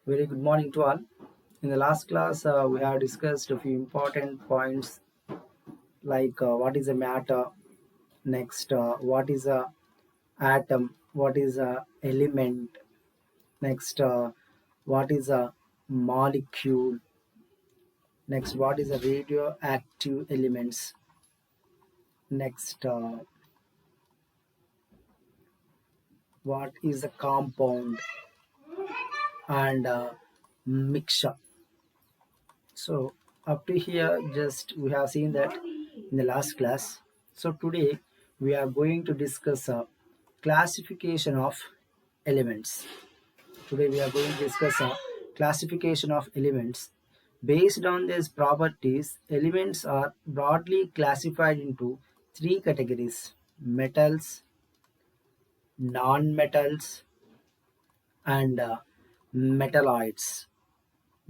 Very good morning to all. In the last class, we have discussed a few important points like what is a matter, next, what is a atom, what is a element, next, what is a molecule, next, what is a radioactive elements, next, what is a compound and mixture. So up to here, just we have seen that in the last class. So today we are going to discuss a classification of elements. Today we are going to discuss a classification of elements. Based on these properties, elements are broadly classified into three categories: metals, non-metals, and metalloids.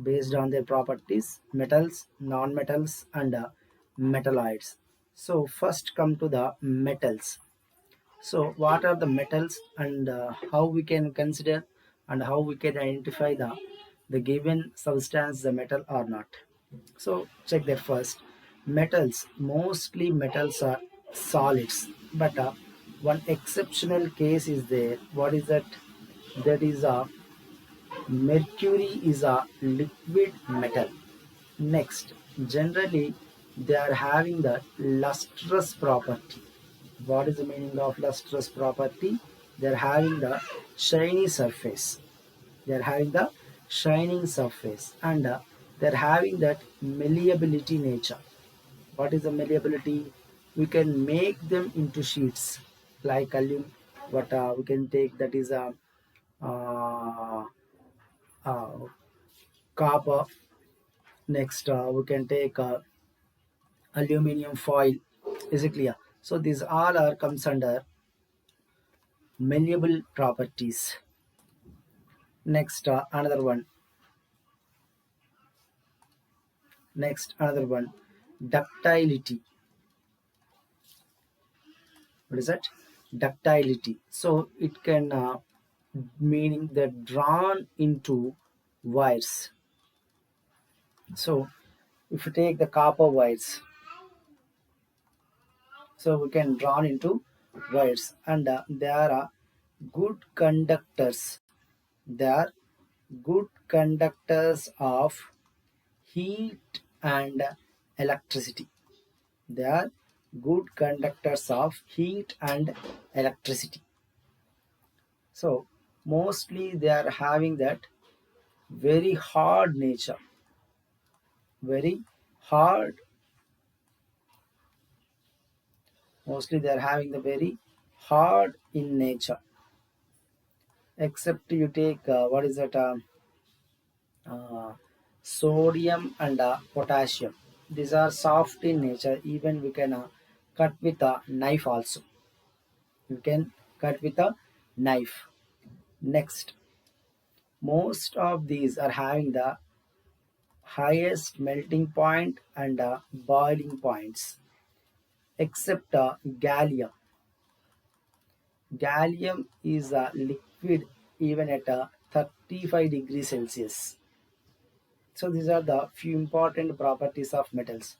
Based on their properties, metals, non-metals, and metalloids. So first come to the metals. So what are the metals and how we can consider and how we can identify the given substance the metal or not. So check that first. Metals, mostly metals are solids, but one exceptional case is there. What is that? That is mercury is a liquid metal. Next, generally they are having the lustrous property. What is the meaning of lustrous property? They are having the shiny surface. They are having the shining surface and they are having that malleability nature. What is the malleability? We can make them into sheets like aluminum. What we can take that is a uh, uh, copper. Next, we can take aluminium foil. Is it clear? So these all are comes under malleable properties. Next, another one. Next, another one. Ductility. What is that? Ductility. So it can meaning that drawn into wires. So if you take the copper wires, so we can drawn into wires and they are good conductors. They are good conductors of heat and electricity. They are good conductors of heat and electricity. So mostly they are having that very hard nature, very hard. Mostly they are having the very hard in nature. Except you take what is that? Uh, Sodium and potassium. These are soft in nature. Even we can cut with a knife also. You can cut with a knife. Next, most of these are having the highest melting point and boiling points, except gallium. Gallium is a liquid even at 35 degrees Celsius. So these are the few important properties of metals.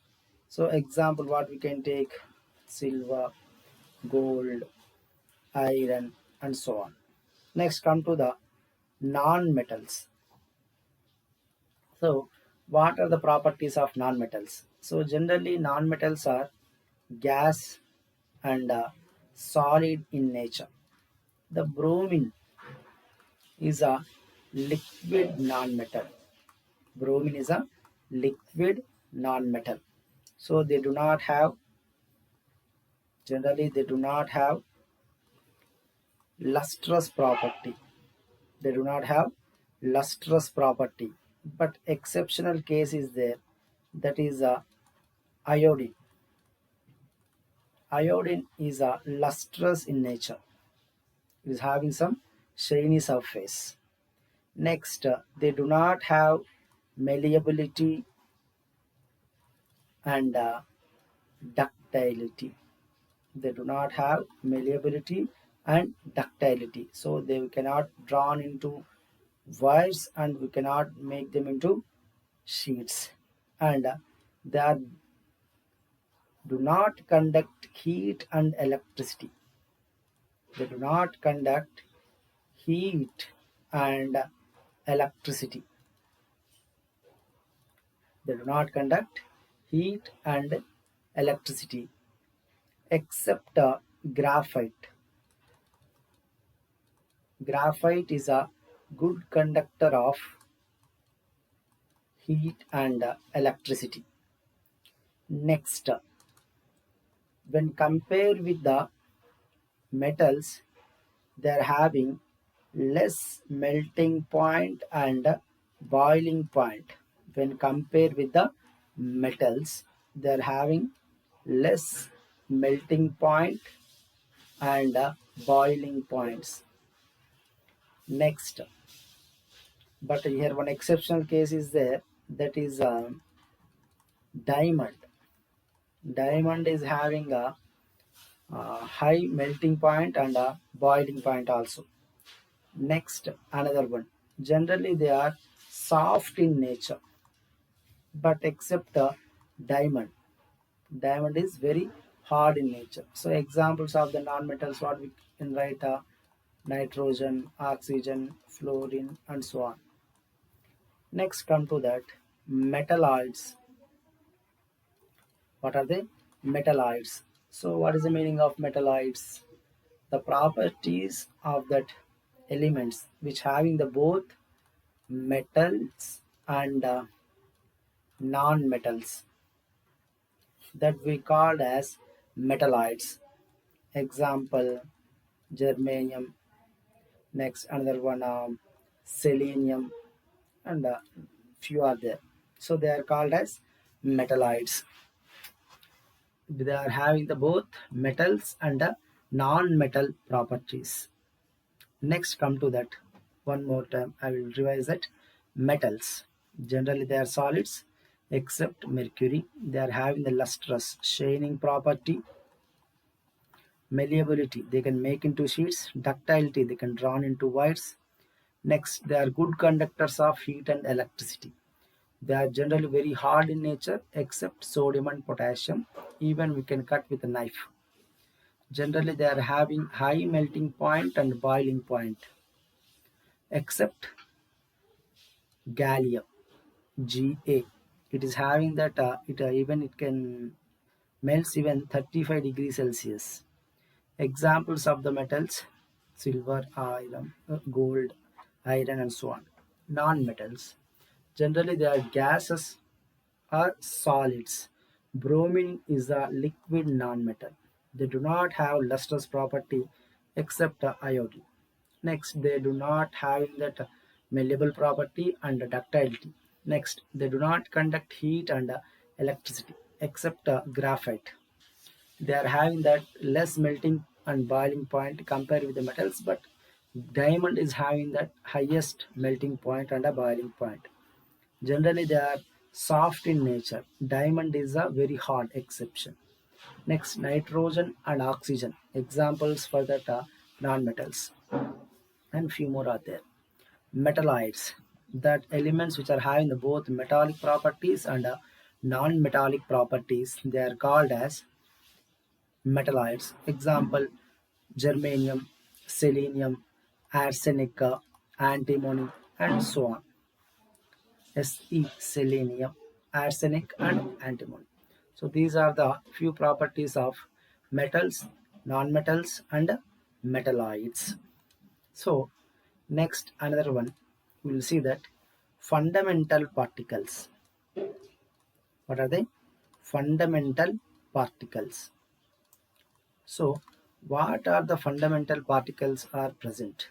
So example what we can take: silver, gold, iron, and so on. Next come to the non-metals. So what are the properties of non-metals? So generally non-metals are gas and solid in nature. The bromine is a liquid non-metal. Bromine is a liquid non-metal. So they do not have, generally they do not have lustrous property. They do not have lustrous property. But exceptional case is there, that is iodine. Iodine is a lustrous in nature. It is having some shiny surface. Next, they do not have malleability and ductility. They do not have malleability and ductility. So they cannot drawn into wires and we cannot make them into sheets, and they are, do not conduct heat and electricity. They do not conduct heat and electricity. They do not conduct heat and electricity except graphite. Graphite is a good conductor of heat and electricity. Next, when compared with the metals, they are having less melting point and boiling point. When compared with the metals, they are having less melting point and boiling points. Next, but here one exceptional case is there, that is diamond. Diamond is having a high melting point and a boiling point also. Next, another one. Generally, they are soft in nature, but except diamond. Diamond is very hard in nature. So, examples of the non-metals, what we can write are nitrogen, oxygen, fluorine, and so on. Next, come to that metalloids. What are they? Metalloids. So, what is the meaning of metalloids? The properties of that elements which having the both metals and non-metals, that we called as metalloids. Example, germanium. Next, another one, selenium, and few are there. So they are called as metalloids. They are having the both metals and non-metal properties. Next, come to that one more time. I will revise that. Metals. Generally, they are solids except mercury. They are having the lustrous, shining property. Malleability. They can make into sheets. Ductility. They can drawn into wires. Next, they are good conductors of heat and electricity. They are generally very hard in nature except sodium and potassium. Even we can cut with a knife. Generally, they are having high melting point and boiling point except gallium. Ga. It is having that it even it can melts even 35 degrees Celsius. Examples of the metals: silver, iron, gold, iron, and so on. Non-metals. Generally, they are gases or solids. Bromine is a liquid non-metal. They do not have lustrous property except iodine. Next, they do not have that malleable property and ductility. Next, they do not conduct heat and electricity except graphite. They are having that less melting and boiling point compared with the metals, but diamond is having that highest melting point and a boiling point. Generally, they are soft in nature. Diamond is a very hard exception. Next, nitrogen and oxygen. Examples for that non-metals, and few more are there. Metalloids, that elements which are having the both metallic properties and non-metallic properties, they are called as metalloids. Example, germanium, selenium, arsenic, antimony, and so on. Se, selenium, arsenic, and antimony. So these are the few properties of metals, non-metals, and metalloids. So next, another one, we will see that fundamental particles. What are they? Fundamental particles. So what are the fundamental particles are present?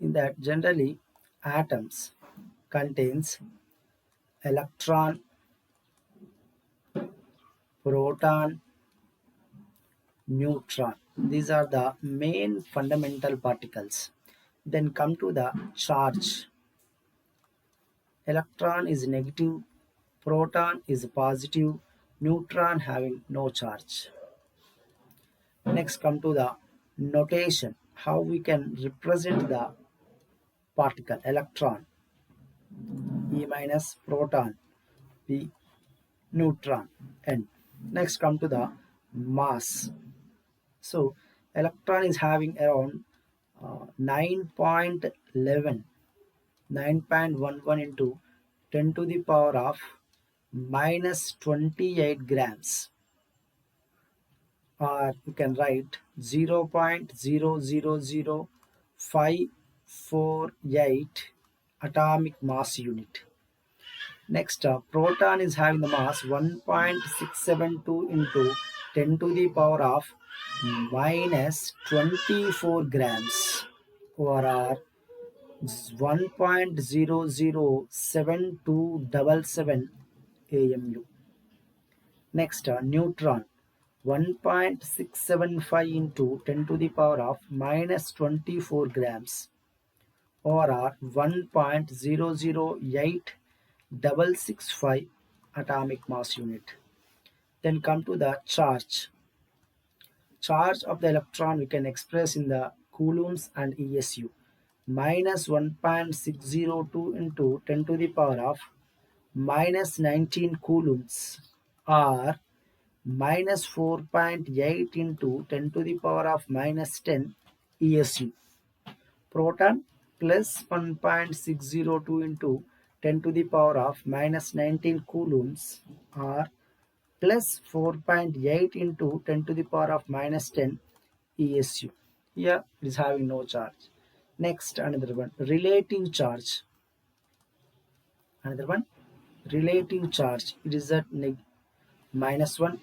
In that, generally atoms contains electron, proton, neutron. These are the main fundamental particles. Then come to the charge. Electron is negative, proton is positive, neutron having no charge. Next come to the notation, how we can represent the particle electron, E minus proton, P neutron, N. Next come to the mass. So electron is having around 9.11 9.11 into 10 to the power of minus 28 grams, or you can write 0.000548 atomic mass unit. Next, proton is having the mass 1.672 into 10 to the power of minus 24 grams, or 1.007277 AMU. Next, neutron 1.675 into 10 to the power of minus 24 grams, or 1.008665 atomic mass unit. Then come to the charge. Charge of the electron we can express in the coulombs and ESU. Minus 1.602 into 10 to the power of minus 19 coulombs, or minus 4.8 into 10 to the power of minus 10 ESU. Proton plus 1.602 into 10 to the power of minus 19 coulombs, or plus 4.8 into 10 to the power of minus 10 ESU. Here it is having no charge. Next, another one, relating charge. Another one, relating charge. It is at minus 1.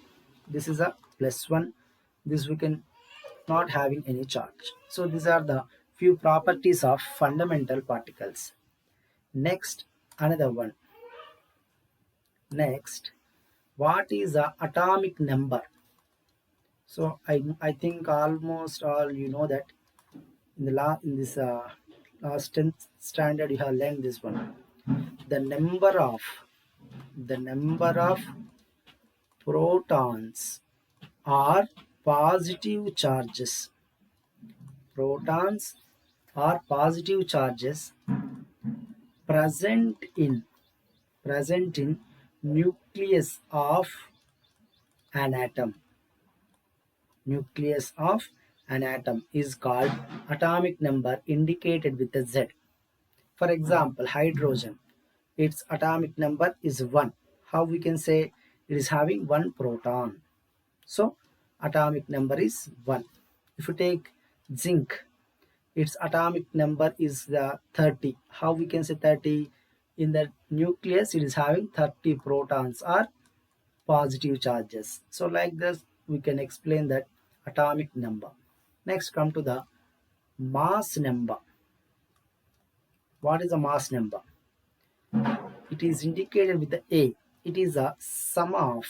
This is a plus 1. This we can not having any charge. So these are the few properties of fundamental particles. Next, another one. Next, what is the atomic number? So I think almost all you know that in the last 10th standard you have learned this one. The number of protons are positive charges. Protons are positive charges present in nucleus of an atom. Nucleus of an atom is called atomic number, indicated with a Z. For example, hydrogen, its atomic number is 1. How we can say it is having 1 proton? So atomic number is 1. If you take zinc, its atomic number is the 30. How we can say 30? In the nucleus it is having 30 protons or positive charges. So like this we can explain that atomic number. Next, come to the mass number. What is a mass number? It is indicated with the A. It is a sum of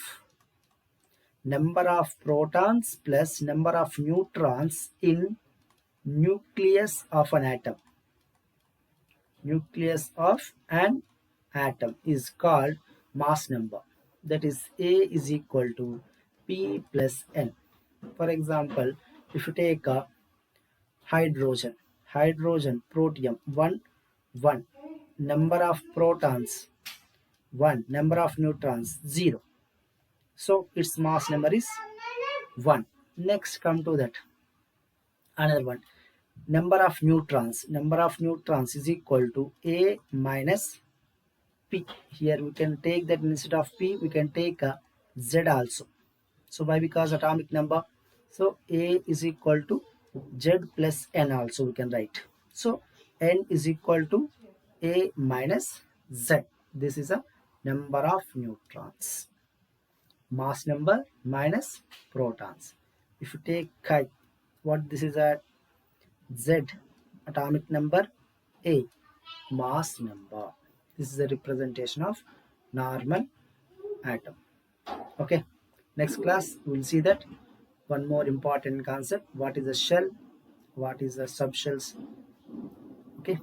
number of protons plus number of neutrons in nucleus of an atom. Nucleus of an atom is called mass number. That is A is equal to P plus N. For example, if you take a hydrogen, protium, 1, number of protons, 1, number of neutrons, 0. So its mass number is 1. Next, come to that another one, number of neutrons is equal to A minus P. Here we can take that instead of P we can take a Z also. So why? Because atomic number, so A is equal to Z plus N also we can write. So N is equal to A minus Z. This is a number of neutrons. Mass number minus protons. If you take chi, what this is a Z, atomic number, A, mass number. This is a representation of normal atom. Okay, next class we will see that one more important concept, what is a shell, what is the subshells. Okay.